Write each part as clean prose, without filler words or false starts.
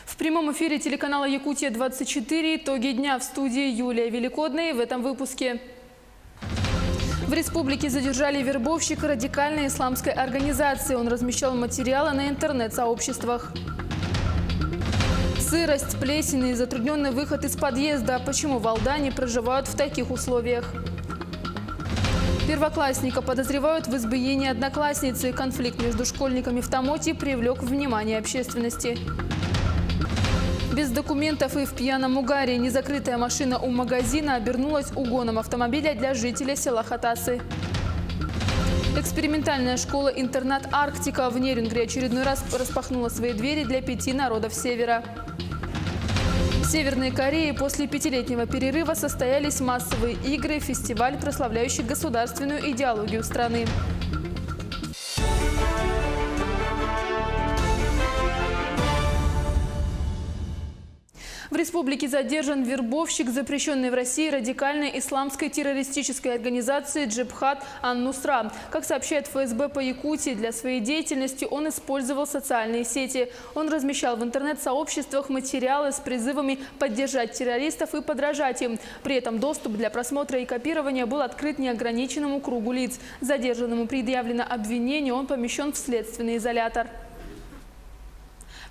В прямом эфире телеканала «Якутия-24» итоги дня, в студии Юлия Великодная. В этом выпуске. В республике задержали вербовщика радикальной исламской организации. Он размещал материалы на интернет-сообществах. Сырость, плесень и затрудненный выход из подъезда. Почему в Алдане проживают в таких условиях? Первоклассника подозревают в избиении одноклассницы. Конфликт между школьниками в Томмоте привлек внимание общественности. Без документов и в пьяном угаре незакрытая машина у магазина обернулась угоном автомобиля для жителей села Хатасы. Экспериментальная школа-интернат «Арктика» в Нерюнгри очередной раз распахнула свои двери для 5 народов Севера. В Северной Корее после 5-летнего перерыва состоялись массовые игры, фестиваль, прославляющий государственную идеологию страны. В республике задержан вербовщик запрещенной в России радикальной исламской террористической организации «Джибхат ан-Нусра». Как сообщает ФСБ по Якутии, для своей деятельности он использовал социальные сети. Он размещал в интернет-сообществах материалы с призывами поддержать террористов и подражать им. При этом доступ для просмотра и копирования был открыт неограниченному кругу лиц. Задержанному предъявлено обвинение, он помещен в следственный изолятор.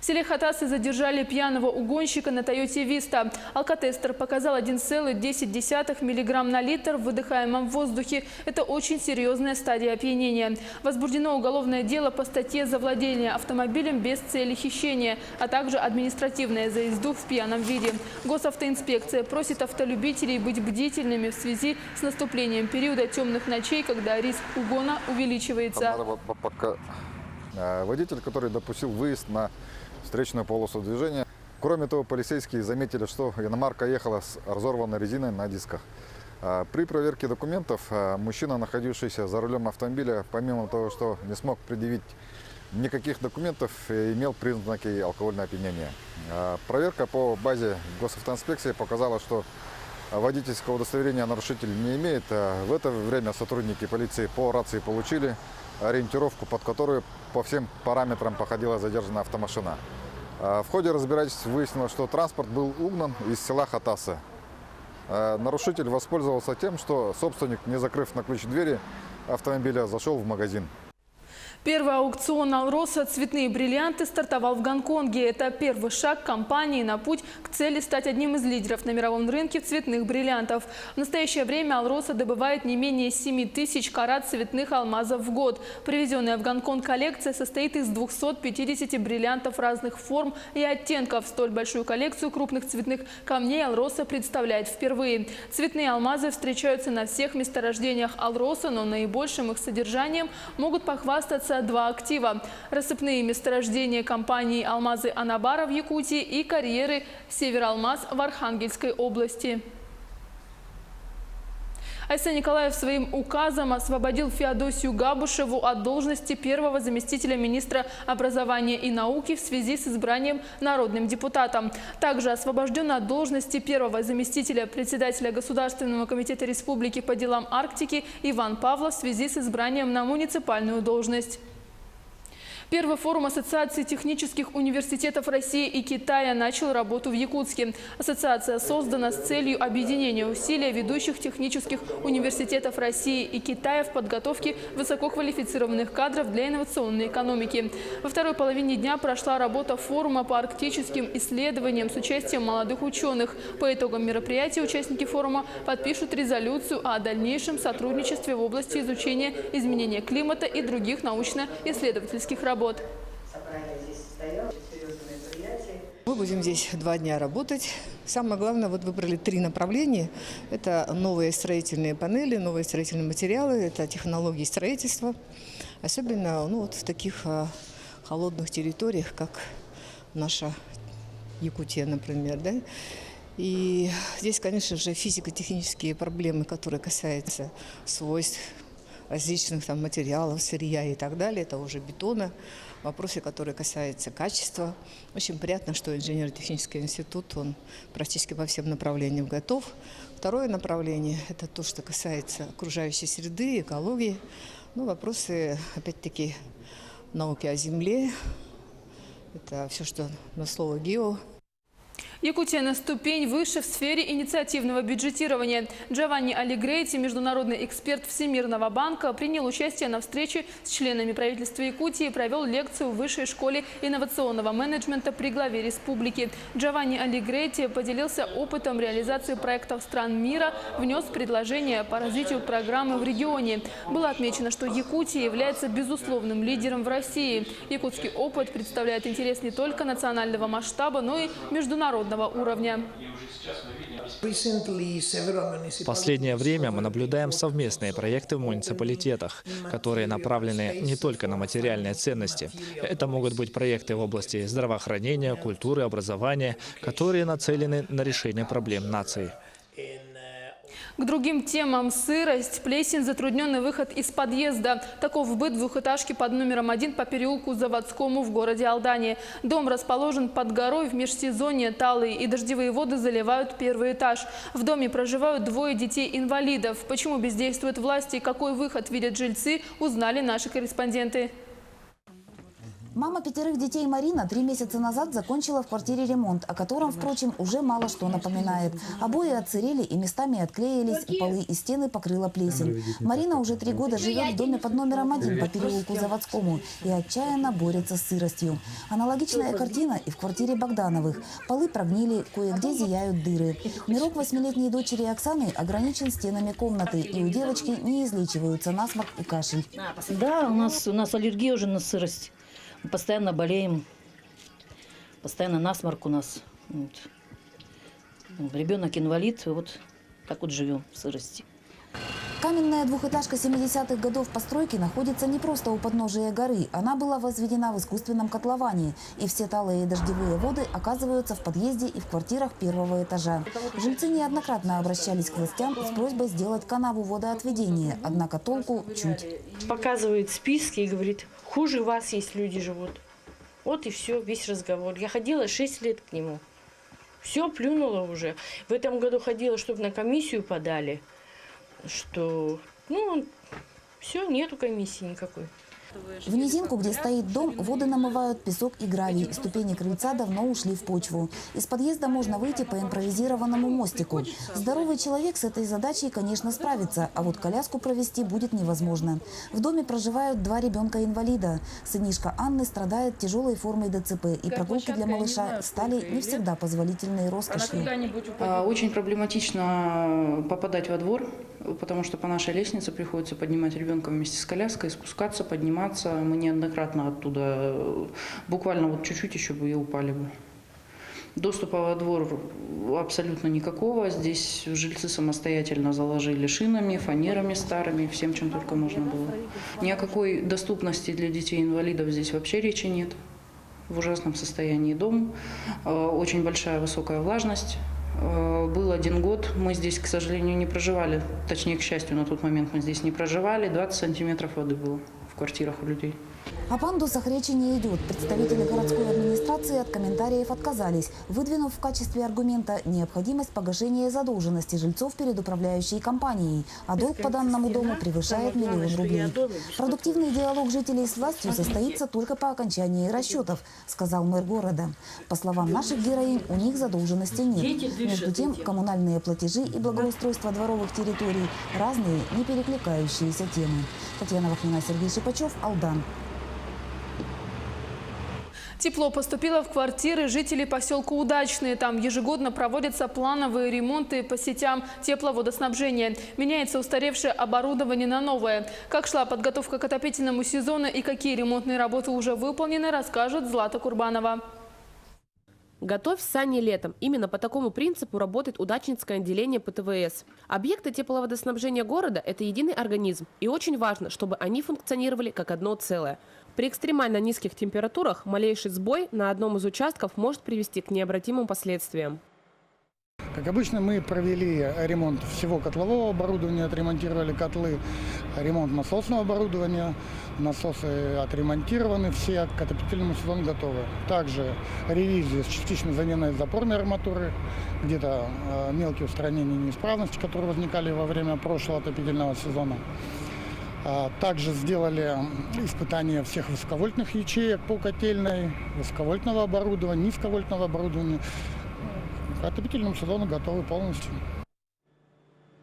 В селе Хатасы задержали пьяного угонщика на Тойоте Виста. Алкотестер показал 1,10 мг на литр в выдыхаемом воздухе. Это очень серьезная стадия опьянения. Возбуждено уголовное дело по статье за владение автомобилем без цели хищения, а также административное за езду в пьяном виде. Госавтоинспекция просит автолюбителей быть бдительными в связи с наступлением периода темных ночей, когда риск угона увеличивается. Водитель, который допустил выезд на встречную полосу движения. Кроме того, полицейские заметили, что иномарка ехала с разорванной резиной на дисках. При проверке документов мужчина, находившийся за рулем автомобиля, помимо того, что не смог предъявить никаких документов, имел признаки алкогольного опьянения. Проверка по базе госавтоинспекции показала, что водительского удостоверения нарушитель не имеет. В это время сотрудники полиции по рации получили ориентировку, под которую по всем параметрам походила задержанная автомашина. В ходе разбирательств выяснилось, что транспорт был угнан из села Хатасы. Нарушитель воспользовался тем, что собственник, не закрыв на ключ двери автомобиля, зашел в магазин. Первый аукцион «Алроса» «Цветные бриллианты» стартовал в Гонконге. Это первый шаг компании на путь к цели стать одним из лидеров на мировом рынке цветных бриллиантов. В настоящее время «Алроса» добывает не менее 7000 карат цветных алмазов в год. Привезенная в Гонконг коллекция состоит из 250 бриллиантов разных форм и оттенков. Столь большую коллекцию крупных цветных камней «Алроса» представляет впервые. Цветные алмазы встречаются на всех месторождениях «Алроса», но наибольшим их содержанием могут похвастаться два актива – рассыпные месторождения компании «Алмазы Анабара» в Якутии и карьеры «Севералмаз» в Архангельской области. Айсан Николаев своим указом освободил Феодосию Габушеву от должности первого заместителя министра образования и науки в связи с избранием народным депутатом. Также освобожден от должности первого заместителя председателя Государственного комитета республики по делам Арктики Иван Павлов в связи с избранием на муниципальную должность. Первый форум Ассоциации технических университетов России и Китая начал работу в Якутске. Ассоциация создана с целью объединения усилий ведущих технических университетов России и Китая в подготовке высококвалифицированных кадров для инновационной экономики. Во второй половине дня прошла работа форума по арктическим исследованиям с участием молодых ученых. По итогам мероприятия участники форума подпишут резолюцию о дальнейшем сотрудничестве в области изучения изменения климата и других научно-исследовательских работ. Мы будем здесь 2 дня работать. Самое главное, вот выбрали 3 направления. Это новые строительные панели, новые строительные материалы, это технологии строительства. Особенно вот в таких холодных территориях, как наша Якутия, например. Да? И здесь, конечно же, физико-технические проблемы, которые касаются свойств различных материалов, сырья и так далее, это уже бетона, вопросы, которые касаются качества. Очень приятно, что инженерно-технический институт, он практически по всем направлениям готов. Второе направление – это то, что касается окружающей среды, экологии. Вопросы, опять-таки, науки о земле, Это все, что на слово «гео». Якутия на ступень выше в сфере инициативного бюджетирования. Джованни Алигрейти, международный эксперт Всемирного банка, принял участие на встрече с членами правительства Якутии и провел лекцию в Высшей школе инновационного менеджмента при главе республики. Джованни Алигрейти поделился опытом реализации проектов стран мира, внес предложение по развитию программы в регионе. Было отмечено, что Якутия является безусловным лидером в России. Якутский опыт представляет интерес не только национального масштаба, но и международного уровня. В последнее время мы наблюдаем совместные проекты в муниципалитетах, которые направлены не только на материальные ценности. Это могут быть проекты в области здравоохранения, культуры, образования, которые нацелены на решение проблем нации. К другим темам: сырость, плесень, затрудненный выход из подъезда. Таков быт двухэтажки под номером 1 по переулку Заводскому в городе Алдане. Дом расположен под горой, в межсезонье талые и дождевые воды заливают первый этаж. В доме проживают 2 детей-инвалидов. Почему бездействуют власти и какой выход видят жильцы, узнали наши корреспонденты. Мама 5 детей Марина 3 месяца назад закончила в квартире ремонт, о котором, впрочем, уже мало что напоминает. Обои отсырели и местами отклеились, и полы и стены покрыла плесень. Марина уже 3 года живет в доме под номером 1 по переулку Заводскому и отчаянно борется с сыростью. Аналогичная картина и в квартире Богдановых. Полы прогнили, кое-где зияют дыры. Мирок 8-летней дочери Оксаны ограничен стенами комнаты, и у девочки не излечиваются насморк и кашель. Да, у нас аллергия уже на сырость. Мы постоянно болеем, постоянно насморк у нас. Вот. Ребенок инвалид, вот так вот живем в сырости. Каменная двухэтажка 70-х годов постройки находится не просто у подножия горы. Она была возведена в искусственном котловане. И все талые и дождевые воды оказываются в подъезде и в квартирах 1-го этажа. Жильцы неоднократно обращались к властям с просьбой сделать канаву водоотведения. Однако толку чуть. Показывает списки и говорит: хуже вас есть люди живут. Вот и все, весь разговор. Я ходила 6 лет к нему. Все, плюнула уже. В этом году ходила, чтобы на комиссию подали. Что, все, нету комиссии никакой. В низинку, где стоит дом, воды намывают песок и гравий. Ступени крыльца давно ушли в почву. Из подъезда можно выйти по импровизированному мостику. Здоровый человек с этой задачей, конечно, справится, а вот коляску провести будет невозможно. В доме проживают 2 ребенка-инвалида. Сынишка Анны страдает тяжелой формой ДЦП, и прогулки для малыша стали не всегда позволительной роскошью. Очень проблематично попадать во двор, потому что по нашей лестнице приходится поднимать ребенка вместе с коляской, спускаться, подниматься. Мы неоднократно оттуда, буквально вот чуть-чуть еще бы и упали бы. Доступа во двор абсолютно никакого. Здесь жильцы самостоятельно заложили шинами, фанерами старыми, всем, чем только можно было. Ни о какой доступности для детей-инвалидов здесь вообще речи нет. В ужасном состоянии дом, очень большая высокая влажность. Был 1 год, мы здесь, к сожалению, не проживали, точнее, к счастью, на тот момент мы здесь не проживали, 20 сантиметров воды было в квартирах у людей. О пандусах речи не идет. Представители городской администрации от комментариев отказались, выдвинув в качестве аргумента необходимость погашения задолженности жильцов перед управляющей компанией. А долг по данному дому превышает 1 000 000 рублей. Продуктивный диалог жителей с властью состоится только по окончании расчетов, сказал мэр города. По словам наших героинь, у них задолженности нет. Между тем, коммунальные платежи и благоустройство дворовых территорий – разные, не перекликающиеся темы. Татьяна Вахнина, Сергей Шипачев, Алдан. Тепло поступило в квартиры жителей поселка Удачные. Там ежегодно проводятся плановые ремонты по сетям тепловодоснабжения. Меняется устаревшее оборудование на новое. Как шла подготовка к отопительному сезону и какие ремонтные работы уже выполнены, расскажет Злата Курбанова. Готовь сани летом. Именно по такому принципу работает Удачнинское отделение ПТВС. Объекты тепловодоснабжения города – это единый организм. И очень важно, чтобы они функционировали как одно целое. При экстремально низких температурах малейший сбой на одном из участков может привести к необратимым последствиям. Как обычно, мы провели ремонт всего котлового оборудования, отремонтировали котлы, ремонт насосного оборудования. Насосы отремонтированы, все к отопительному сезону готовы. Также ревизия с частичной заменой запорной арматуры, где-то мелкие устранения неисправностей, которые возникали во время прошлого отопительного сезона. Также сделали испытания всех высоковольтных ячеек по котельной, высоковольтного оборудования, низковольтного оборудования. К отопительному сезону готовы полностью.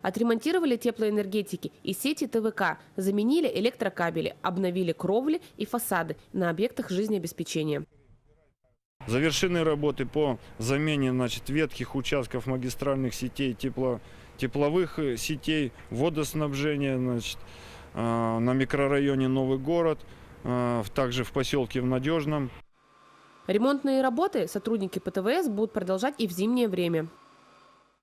Отремонтировали теплоэнергетики и сети ТВК, заменили электрокабели, обновили кровли и фасады на объектах жизнеобеспечения. Завершены работы по замене ветхих участков магистральных сетей, тепловых сетей, водоснабжения на микрорайоне Новый город, также в поселке в Надежном. Ремонтные работы сотрудники ПТВС будут продолжать и в зимнее время.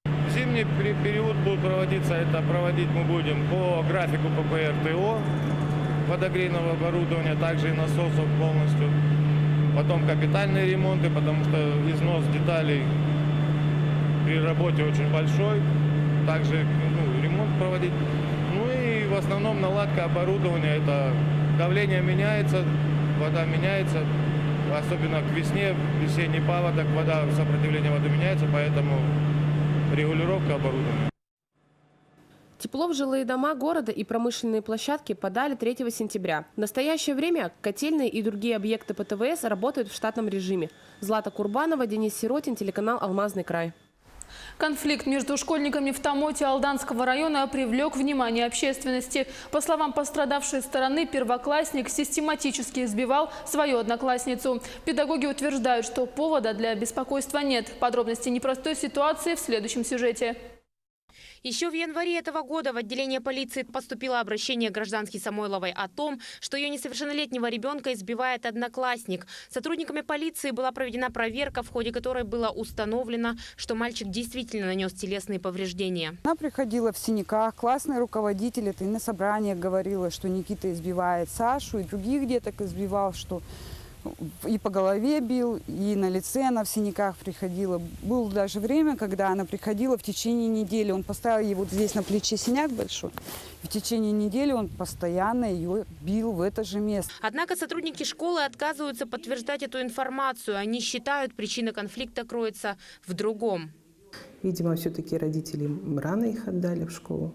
В зимний период будут проводить мы будем по графику ППР-ТО водогрейного оборудования, также и насосов полностью. Потом капитальные ремонты, потому что износ деталей при работе очень большой. Также ремонт проводить. Ну и в основном наладка оборудования. Это давление меняется, вода меняется. Особенно к весне, весенний паводок, сопротивление воды меняется, поэтому регулировка оборудования. Тепло в жилые дома города и промышленные площадки подали 3 сентября. В настоящее время котельные и другие объекты ПТВС работают в штатном режиме. Злата Курбанова, Денис Сиротин, телеканал «Алмазный край». Конфликт между школьниками в Томоте Алданского района привлек внимание общественности. По словам пострадавшей стороны, первоклассник систематически избивал свою одноклассницу. Педагоги утверждают, что повода для беспокойства нет. Подробности непростой ситуации в следующем сюжете. Еще в январе этого года в отделение полиции поступило обращение гражданки Самойловой о том, что ее несовершеннолетнего ребенка избивает одноклассник. Сотрудниками полиции была проведена проверка, в ходе которой было установлено, что мальчик действительно нанес телесные повреждения. Она приходила в синяках, классный руководитель это и на собраниях говорила, что Никита избивает Сашу и других деток избивал, что и по голове бил, и на лице она в синяках приходила. Было даже время, когда она приходила в течение недели. Он поставил ей вот здесь на плече синяк большой. В течение недели он постоянно ее бил в это же место. Однако сотрудники школы отказываются подтверждать эту информацию. Они считают, причина конфликта кроется в другом. Видимо, все-таки родители рано их отдали в школу.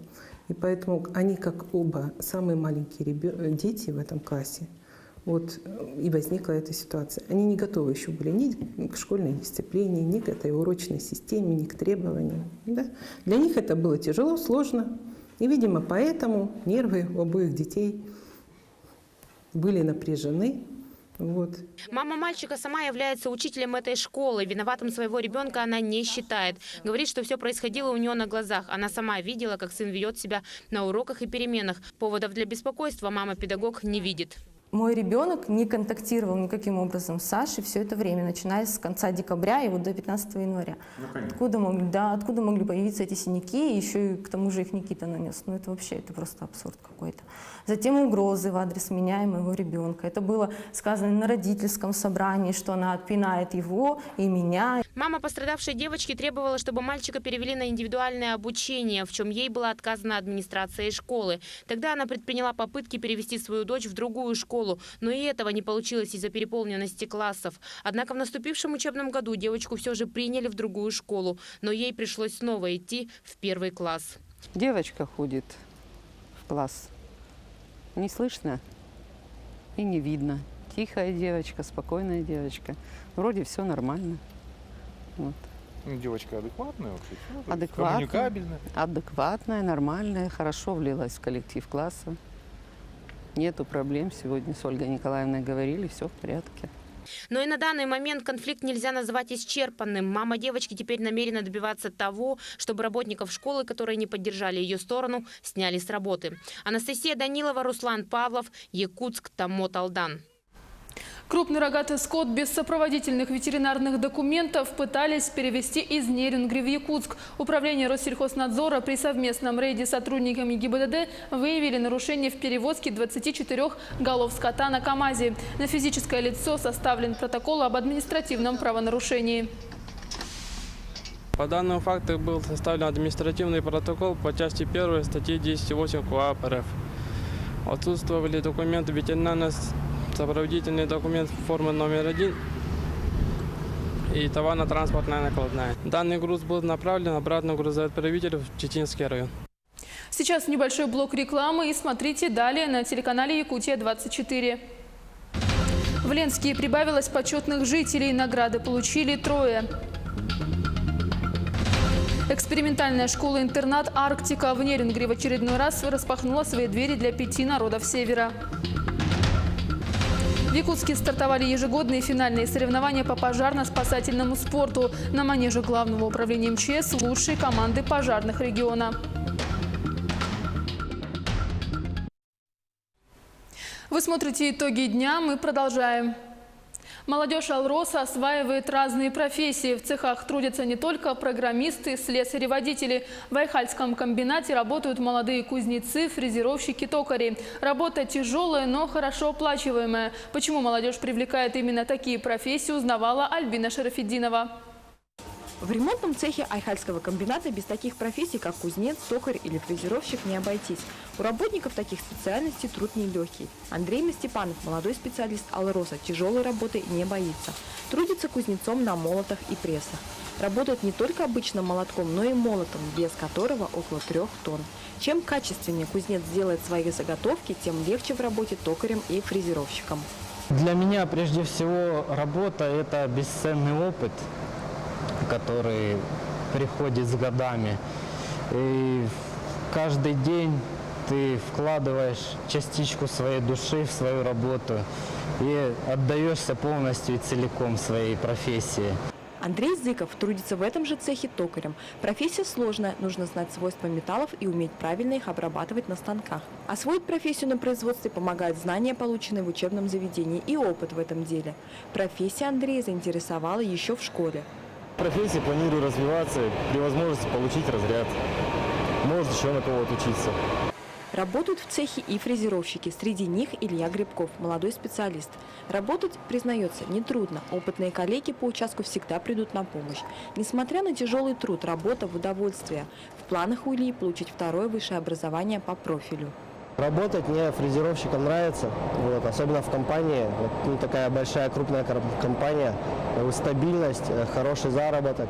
И поэтому они, как оба самые маленькие дети в этом классе, вот и возникла эта ситуация. Они не готовы еще были ни к школьной дисциплине, ни к этой урочной системе, ни к требованиям. Да? Для них это было тяжело, сложно. И, видимо, поэтому нервы у обоих детей были напряжены. Вот. Мама мальчика сама является учителем этой школы. Виноватым своего ребенка она не считает. Говорит, что все происходило у нее на глазах. Она сама видела, как сын ведет себя на уроках и переменах. Поводов для беспокойства мама-педагог не видит. Мой ребенок не контактировал никаким образом с Сашей все это время, начиная с конца декабря и вот до 15 января. Откуда могли появиться эти синяки, еще и к тому же их Никита нанес. Ну это вообще, это просто абсурд какой-то. Затем угрозы в адрес меня и моего ребенка. Это было сказано на родительском собрании, что она отпинает его и меня. Мама пострадавшей девочки требовала, чтобы мальчика перевели на индивидуальное обучение, в чем ей было отказано администрацией школы. Тогда она предприняла попытки перевести свою дочь в другую школу, но и этого не получилось из-за переполненности классов. Однако в наступившем учебном году девочку все же приняли в другую школу, но ей пришлось снова идти в 1 класс. Девочка ходит в класс. Не слышно и не видно. Тихая девочка, спокойная девочка. Вроде все нормально. Вот. Девочка адекватная вообще? Адекватная, коммуникабельная? Адекватная, нормальная, хорошо влилась в коллектив класса. Нету проблем. Сегодня с Ольгой Николаевной говорили, все в порядке. Но и на данный момент конфликт нельзя назвать исчерпанным. Мама девочки теперь намерена добиваться того, чтобы работников школы, которые не поддержали ее сторону, сняли с работы. Анастасия Данилова, Руслан Павлов, Якутск, Томот, Алдан. Крупный рогатый скот без сопроводительных ветеринарных документов пытались перевезти из Нерюнгри в Якутск. Управление Россельхознадзора при совместном рейде с сотрудниками ГИБДД выявили нарушение в перевозке 24 голов скота на КАМАЗе. На физическое лицо составлен протокол об административном правонарушении. По данному факту был составлен административный протокол по части 1 статьи 10.8 КоАП РФ. Отсутствовали документы ветеринарного, сопроводительный документ формы номер 1 и товарно-транспортная накладная. Данный груз был направлен обратно грузоотправителю в Читинский район. Сейчас небольшой блок рекламы и смотрите далее на телеканале «Якутия-24». В Ленске прибавилось почетных жителей, награды получили 3. Экспериментальная школа-интернат «Арктика» в Нерингре в очередной раз распахнула свои двери для 5 народов Севера. В Якутске стартовали ежегодные финальные соревнования по пожарно-спасательному спорту. На манеже Главного управления МЧС лучшие команды пожарных региона. Вы смотрите итоги дня, мы продолжаем. Молодежь Алроса осваивает разные профессии. В цехах трудятся не только программисты, слесари, водители. В Айхальском комбинате работают молодые кузнецы, фрезеровщики, токари. Работа тяжелая, но хорошо оплачиваемая. Почему молодежь привлекает именно такие профессии, узнавала Альбина Шарафетдинова. В ремонтном цехе Айхальского комбината без таких профессий, как кузнец, токарь или фрезеровщик, не обойтись. У работников таких специальностей труд нелегкий. Андрей Мастепанов, молодой специалист Алроса, тяжелой работы не боится. Трудится кузнецом на молотах и прессах. Работает не только обычным молотком, но и молотом, вес которого около 3 тонн. Чем качественнее кузнец делает свои заготовки, тем легче в работе токарем и фрезеровщиком. Для меня прежде всего работа – это бесценный опыт, который приходит с годами. И каждый день ты вкладываешь частичку своей души в свою работу и отдаешься полностью и целиком своей профессии. Андрей Зыков трудится в этом же цехе токарем. Профессия сложная, нужно знать свойства металлов и уметь правильно их обрабатывать на станках. Освоить профессию на производстве помогают знания, полученные в учебном заведении, и опыт в этом деле. Профессия Андрея заинтересовала еще в школе. В профессии планирую развиваться, при возможности получить разряд. Может, еще на кого-то учиться. Работают в цехе и фрезеровщики. Среди них Илья Грибков, молодой специалист. Работать, признается, нетрудно. Опытные коллеги по участку всегда придут на помощь. Несмотря на тяжелый труд, работа в удовольствие. В планах у Ильи получить 2-е высшее образование по профилю. Работать мне фрезеровщиком нравится, особенно в компании. Такая большая крупная компания, стабильность, хороший заработок,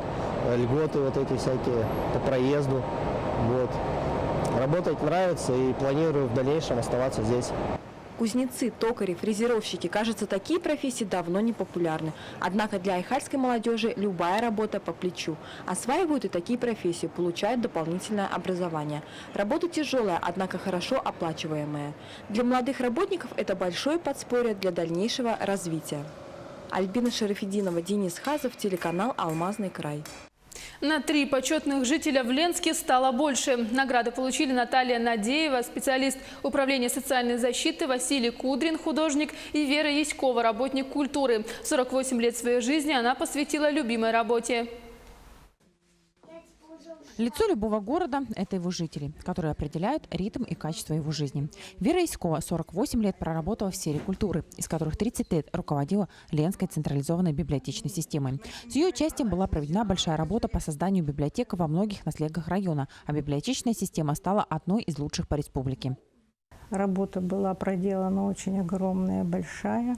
льготы эти всякие по проезду. Работать нравится и планирую в дальнейшем оставаться здесь. Кузнецы, токари, фрезеровщики, кажется, такие профессии давно не популярны. Однако для айхальской молодежи любая работа по плечу. Осваивают и такие профессии, получают дополнительное образование. Работа тяжелая, однако хорошо оплачиваемая. Для молодых работников это большое подспорье для дальнейшего развития. Альбина Шарафетдинова, Денис Хазов, телеканал «Алмазный край». На 3 почетных жителя в Ленске стало больше. Награды получили Наталья Надеева, специалист управления социальной защиты, Василий Кудрин, художник, и Вера Яськова, работник культуры. 48 лет своей жизни она посвятила любимой работе. Лицо любого города – это его жители, которые определяют ритм и качество его жизни. Вера Яськова 48 лет проработала в сфере культуры, из которых 30 лет руководила Ленской централизованной библиотечной системой. С ее участием была проведена большая работа по созданию библиотек во многих наследках района, а библиотечная система стала одной из лучших по республике. Работа была проделана очень огромная, большая.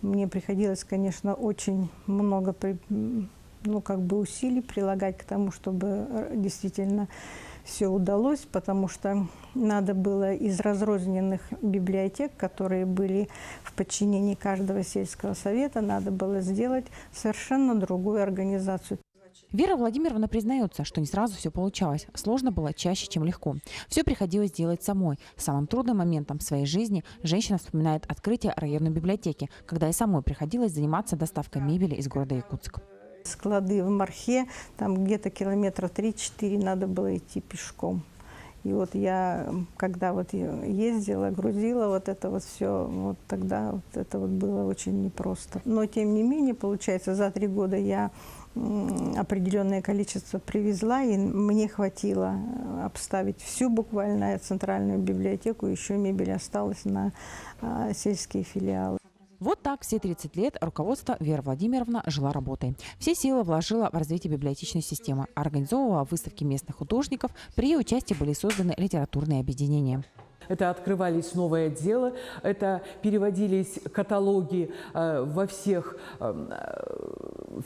Мне приходилось, конечно, очень много усилий прилагать к тому, чтобы действительно все удалось, потому что надо было из разрозненных библиотек, которые были в подчинении каждого сельского совета, надо было сделать совершенно другую организацию. Вера Владимировна признается, что не сразу все получалось. Сложно было чаще, чем легко. Все приходилось делать самой. Самым трудным моментом в своей жизни женщина вспоминает открытие районной библиотеки, когда и самой приходилось заниматься доставкой мебели из города Якутск. Склады в Мархе, там где-то километра 3-4 надо было идти пешком. И я, когда ездила, грузила это все, тогда это было очень непросто. Но тем не менее, получается, за 3 года я определенное количество привезла, и мне хватило обставить всю буквально центральную библиотеку, еще мебель осталась на сельские филиалы. Вот так все 30 лет руководство Вера Владимировна жила работой. Все силы вложила в развитие библиотечной системы, организовывала выставки местных художников, при ее участии были созданы литературные объединения. Это открывались новые отделы, это переводились каталоги во всех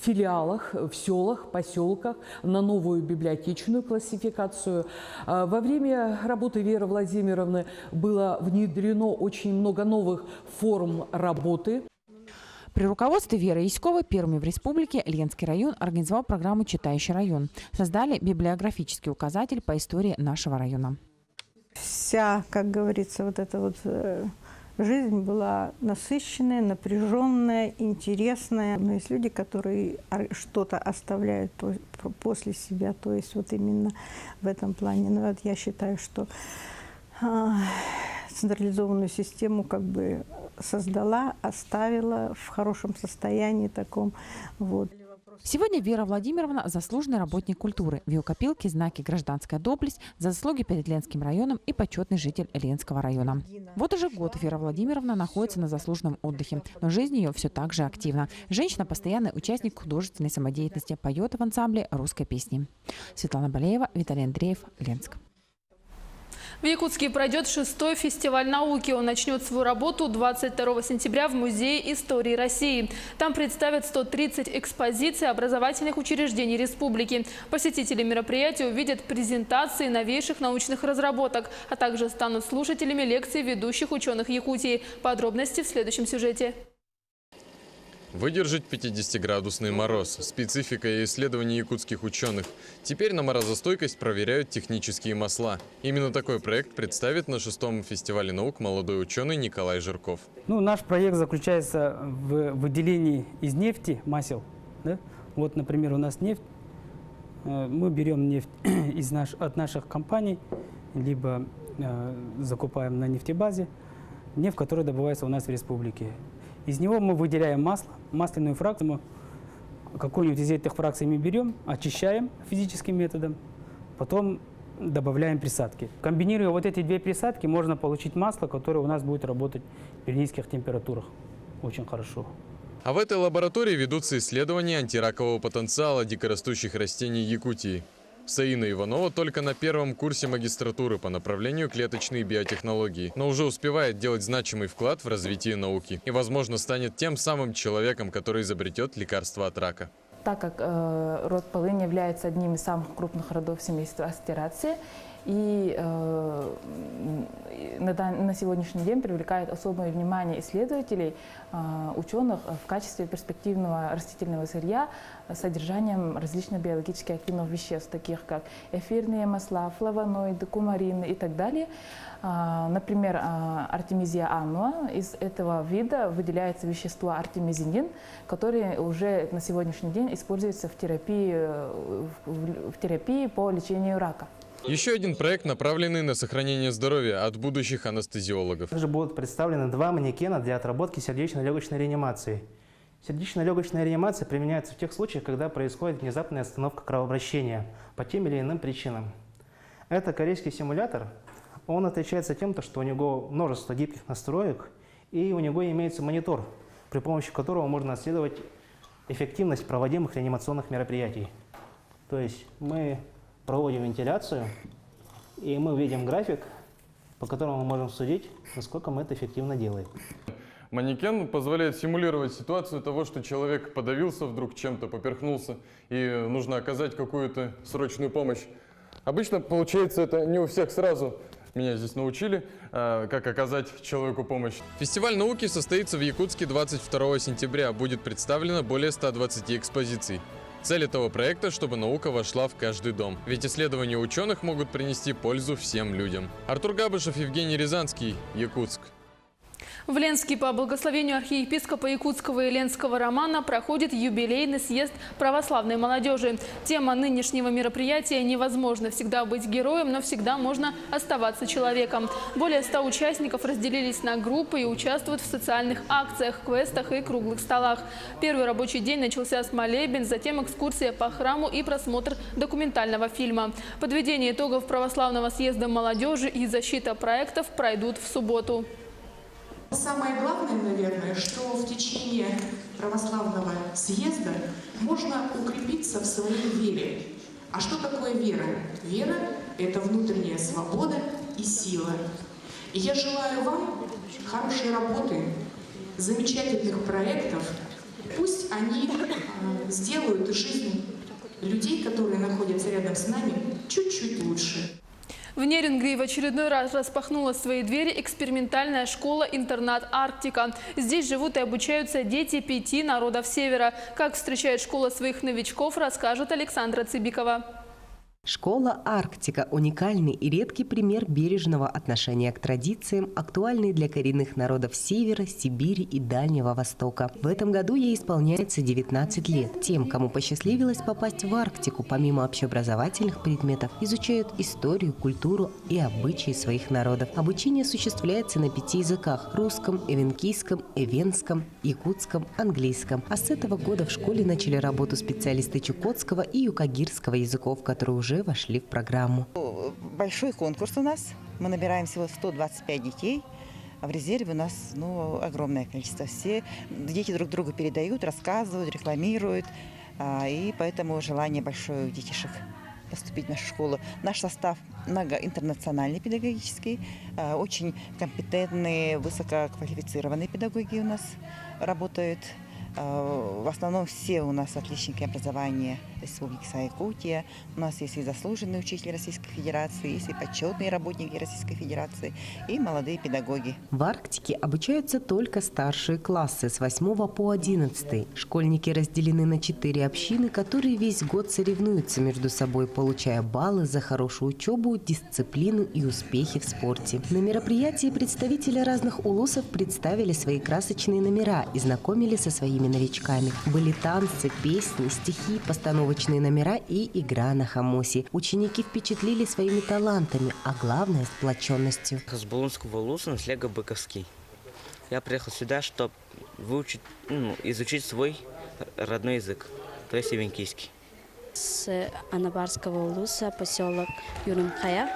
филиалах, в селах, поселках на новую библиотечную классификацию. Во время работы Веры Владимировны было внедрено очень много новых форм работы. При руководстве Веры Яськовой первыми в республике Ленский район организовал программу «Читающий район». Создали библиографический указатель по истории нашего района. Вся, как говорится, вот эта вот жизнь была насыщенная, напряженная, интересная. Но есть люди, которые что-то оставляют после себя, то есть вот именно в этом плане. Но вот я считаю, что централизованную систему как бы создала, оставила в хорошем состоянии таком. Вот. Сегодня Вера Владимировна – заслуженный работник культуры. В ее копилке знаки «Гражданская доблесть», за заслуги перед Ленским районом и почетный житель Ленского района. Вот уже год Вера Владимировна находится на заслуженном отдыхе, но жизнь ее все так же активна. Женщина – постоянный участник художественной самодеятельности, поет в ансамбле русской песни. Светлана Балеева, Виталий Андреев, Ленск. В Якутске пройдет 6-й фестиваль науки. Он начнет свою работу 22 сентября в Музее истории России. Там представят 130 экспозиций образовательных учреждений республики. Посетители мероприятия увидят презентации новейших научных разработок, а также станут слушателями лекций ведущих ученых Якутии. Подробности в следующем сюжете. Выдержать 50-градусный мороз. Специфика исследований якутских ученых. Теперь на морозостойкость проверяют технические масла. Именно такой проект представит на 6-м фестивале наук молодой ученый Николай Жирков. Наш проект заключается в выделении из нефти масел. Да? Вот, например, у нас нефть. Мы берем нефть от наших компаний, либо закупаем на нефтебазе нефть, которая добывается у нас в республике. Из него мы выделяем масло, масляную фракцию. Какую-нибудь из этих фракций мы берем, очищаем физическим методом, потом добавляем присадки. Комбинируя вот эти две присадки, можно получить масло, которое у нас будет работать при низких температурах очень хорошо. А в этой лаборатории ведутся исследования антиракового потенциала дикорастущих растений Якутии. Саина Иванова только на 1-м курсе магистратуры по направлению клеточные биотехнологии, но уже успевает делать значимый вклад в развитие науки и, возможно, станет тем самым человеком, который изобретет лекарство от рака. Так как род полынь является одним из самых крупных родов семейства астерации, и на сегодняшний день привлекает особое внимание исследователей, ученых в качестве перспективного растительного сырья с содержанием различных биологически активных веществ, таких как эфирные масла, флавоноиды, кумарины и так далее. Например, артемизия аннуа. Из этого вида выделяется вещество артемизинин, которое уже на сегодняшний день используется в терапии по лечению рака. Еще один проект, направленный на сохранение здоровья от будущих анестезиологов. Также будут представлены 2 манекена для отработки сердечно-легочной реанимации. Сердечно-легочная реанимация применяется в тех случаях, когда происходит внезапная остановка кровообращения по тем или иным причинам. Это корейский симулятор. Он отличается тем, что у него множество гибких настроек, и у него имеется монитор, при помощи которого можно отслеживать эффективность проводимых реанимационных мероприятий. То есть мы проводим вентиляцию, и мы видим график, по которому мы можем судить, насколько мы это эффективно делаем. Манекен позволяет симулировать ситуацию того, что человек подавился вдруг чем-то, поперхнулся, и нужно оказать какую-то срочную помощь. Обычно получается это не у всех сразу. Меня здесь научили, как оказать человеку помощь. Фестиваль науки состоится в Якутске 22 сентября. Будет представлено более 120 экспозиций. Цель этого проекта, чтобы наука вошла в каждый дом. Ведь исследования ученых могут принести пользу всем людям. Артур Габышев, Евгений Рязанский, Якутск. В Ленске по благословению архиепископа Якутского и Ленского Романа проходит юбилейный съезд православной молодежи. Тема нынешнего мероприятия «Невозможно всегда быть героем, но всегда можно оставаться человеком». Более 100 участников разделились на группы и участвуют в социальных акциях, квестах и круглых столах. Первый рабочий день начался с молебен, затем экскурсия по храму и просмотр документального фильма. Подведение итогов православного съезда молодежи и защита проектов пройдут в субботу. Самое главное, наверное, что в течение православного съезда можно укрепиться в своей вере. А что такое вера? Вера – это внутренняя свобода и сила. И я желаю вам хорошей работы, замечательных проектов. Пусть они сделают жизнь людей, которые находятся рядом с нами, чуть-чуть лучше. В Нерюнгри в очередной раз распахнула свои двери экспериментальная школа-интернат «Арктика». Здесь живут и обучаются дети 5 народов Севера. Как встречает школа своих новичков, расскажет Александра Цыбикова. Школа «Арктика» – уникальный и редкий пример бережного отношения к традициям, актуальный для коренных народов Севера, Сибири и Дальнего Востока. В этом году ей исполняется 19 лет. Тем, кому посчастливилось попасть в Арктику, помимо общеобразовательных предметов, изучают историю, культуру и обычаи своих народов. Обучение осуществляется на 5 языках – русском, эвенкийском, эвенском, якутском, английском. А с этого года в школе начали работу специалисты чукотского и юкагирского языков, которые уже вошли в программу. Большой конкурс у нас. Мы набираем всего 125 детей. А в резерве у нас огромное количество. Все дети друг другу передают, рассказывают, рекламируют. И поэтому желание большое у детишек поступить в нашу школу. Наш состав многоинтернациональный педагогический. Очень компетентные, высококвалифицированные педагоги у нас работают. В основном все у нас отличники образования Республики Саха-Якутия. У нас есть и заслуженные учитель Российской Федерации, есть и почетные работники Российской Федерации, и молодые педагоги. В Арктике обучаются только старшие классы с 8 по 11. Школьники разделены на 4 общины, которые весь год соревнуются между собой, получая баллы за хорошую учебу, дисциплину и успехи в спорте. На мероприятии представители разных улусов представили свои красочные номера и знакомили со своими новичками. Были танцы, песни, стихи, постановочные номера и игра на хамосе. Ученики впечатлили своими талантами, а главное – сплоченностью. С Булунского улуса Наслега Быковский. Я приехал сюда, чтобы изучить свой родной язык, то есть эвенкийский. С Анабарского улуса, поселок Юрымхая.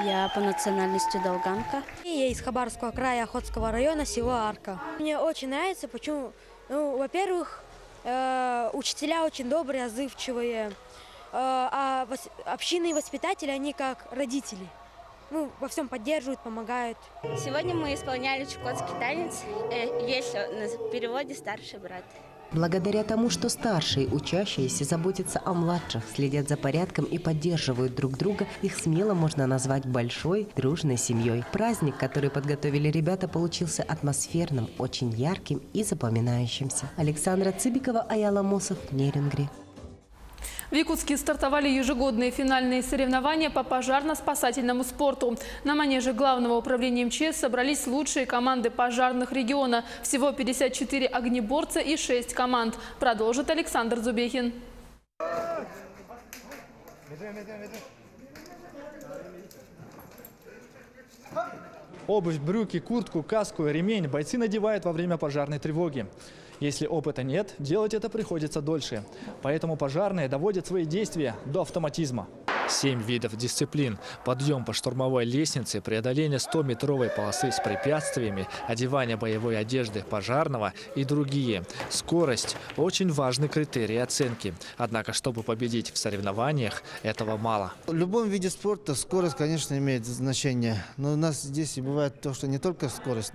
Я по национальности долганка. Я из Хабаровского края, Охотского района, село Арка. Мне очень нравится, почему, во-первых, учителя очень добрые, отзывчивые, а общины и воспитатели, они как родители. Во всем поддерживают, помогают. Сегодня мы исполняли чукотский танец, есть в переводе «старший брат». Благодаря тому, что старшие учащиеся заботятся о младших, следят за порядком и поддерживают друг друга, их смело можно назвать большой, дружной семьей. Праздник, который подготовили ребята, получился атмосферным, очень ярким и запоминающимся. Александра Цыбикова, Аяла Мосов, Нерюнгри. В Якутске стартовали ежегодные финальные соревнования по пожарно-спасательному спорту. На манеже Главного управления МЧС собрались лучшие команды пожарных региона. Всего 54 огнеборца и 6 команд. Продолжит Александр Зубехин. Обувь, брюки, куртку, каску, ремень бойцы надевают во время пожарной тревоги. Если опыта нет, делать это приходится дольше. Поэтому пожарные доводят свои действия до автоматизма. 7 видов дисциплин. Подъем по штурмовой лестнице, преодоление 100-метровой полосы с препятствиями, одевание боевой одежды пожарного и другие. Скорость – очень важный критерий оценки. Однако, чтобы победить в соревнованиях, этого мало. В любом виде спорта скорость, конечно, имеет значение. Но у нас здесь и бывает то, что не только скорость,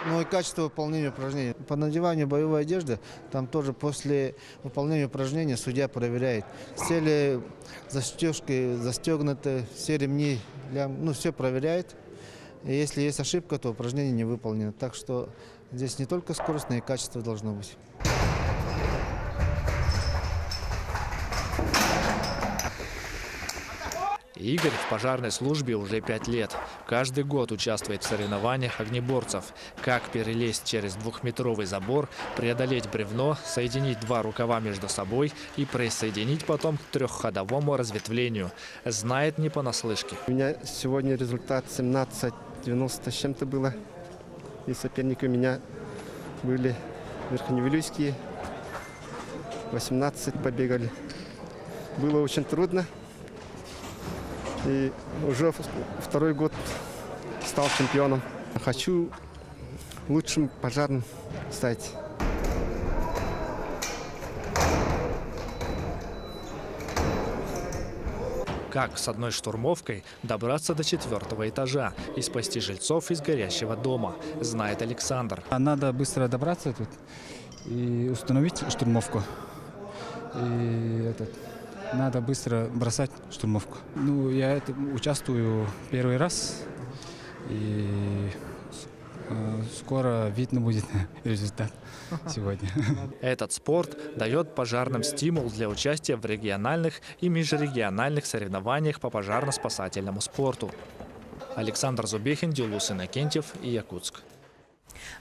но и качество выполнения упражнений. По надеванию боевой одежды, там тоже после выполнения упражнения судья проверяет. Все ли застежки застегнуты, все ремни, все проверяет. И если есть ошибка, то упражнение не выполнено. Так что здесь не только скорость, но и качество должно быть. Игорь в пожарной службе уже 5 лет. Каждый год участвует в соревнованиях огнеборцев. Как перелезть через 2-метровый забор, преодолеть бревно, соединить 2 рукава между собой и присоединить потом к 3-ходовому разветвлению. Знает не понаслышке. У меня сегодня результат 17:90 с чем-то было. И соперники у меня были верхневилюйские. 18 побегали. Было очень трудно. И уже 2-й год стал чемпионом. Хочу лучшим пожарным стать. как с одной штурмовкой добраться до 4-го этажа и спасти жильцов из горящего дома, знает Александр. Надо быстро добраться тут и установить штурмовку. И надо быстро бросать штурмовку. Ну, я участвую первый раз, и скоро видно будет результат сегодня. Этот спорт дает пожарным стимул для участия в региональных и межрегиональных соревнованиях по пожарно-спасательному спорту. Александр Зубехин, Дилус Иннокентьев и Якутск.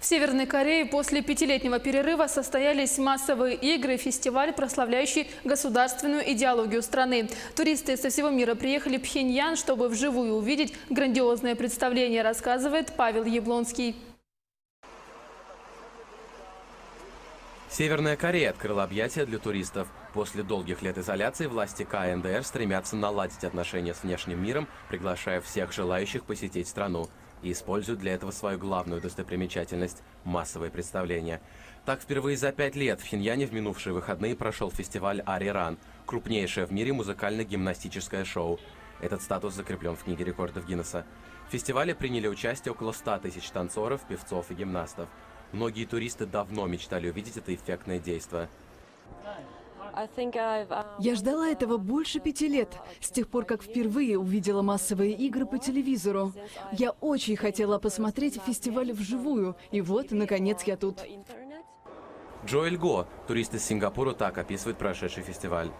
В Северной Корее после 5-летнего перерыва состоялись массовые игры и фестиваль, прославляющий государственную идеологию страны. Туристы со всего мира приехали в Пхеньян, чтобы вживую увидеть грандиозное представление, рассказывает Павел Яблонский. Северная Корея открыла объятия для туристов. После долгих лет изоляции власти КНДР стремятся наладить отношения с внешним миром, приглашая всех желающих посетить страну. И используют для этого свою главную достопримечательность – массовые представления. Так, впервые за 5 лет в Пхеньяне в минувшие выходные прошел фестиваль «Ариран» – крупнейшее в мире музыкально-гимнастическое шоу. Этот статус закреплен в книге рекордов Гиннесса. В фестивале приняли участие около 100 тысяч танцоров, певцов и гимнастов. Многие туристы давно мечтали увидеть это эффектное действо. Я ждала этого больше 5 лет, с тех пор, как впервые увидела массовые игры по телевизору. Я очень хотела посмотреть фестиваль вживую, и вот, наконец, я тут. Джоэль Го, турист из Сингапура, так описывает прошедший фестиваль.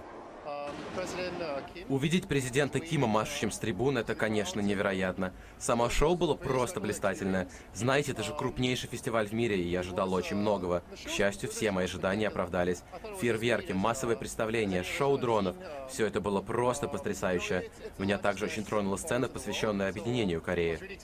Увидеть президента Кима, машущим с трибун, это, конечно, невероятно. Само шоу было просто блистательное. Знаете, это же крупнейший фестиваль в мире, и я ожидал очень многого. К счастью, все мои ожидания оправдались. Фейерверки, массовые представления, шоу дронов – все это было просто потрясающе. Меня также очень тронула сцена, посвященная объединению Кореи.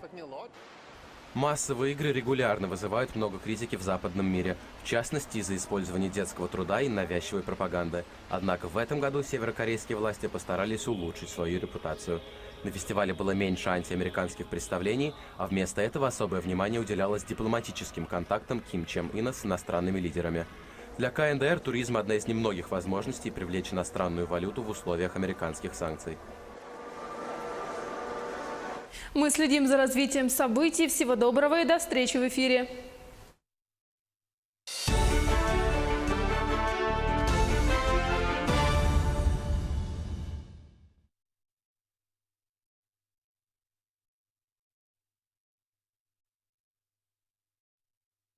Массовые игры регулярно вызывают много критики в западном мире, в частности из-за использования детского труда и навязчивой пропаганды. Однако в этом году северокорейские власти постарались улучшить свою репутацию. На фестивале было меньше антиамериканских представлений, а вместо этого особое внимание уделялось дипломатическим контактам Ким Чен Ына с иностранными лидерами. Для КНДР туризм – одна из немногих возможностей привлечь иностранную валюту в условиях американских санкций. Мы следим за развитием событий. Всего доброго и до встречи в эфире.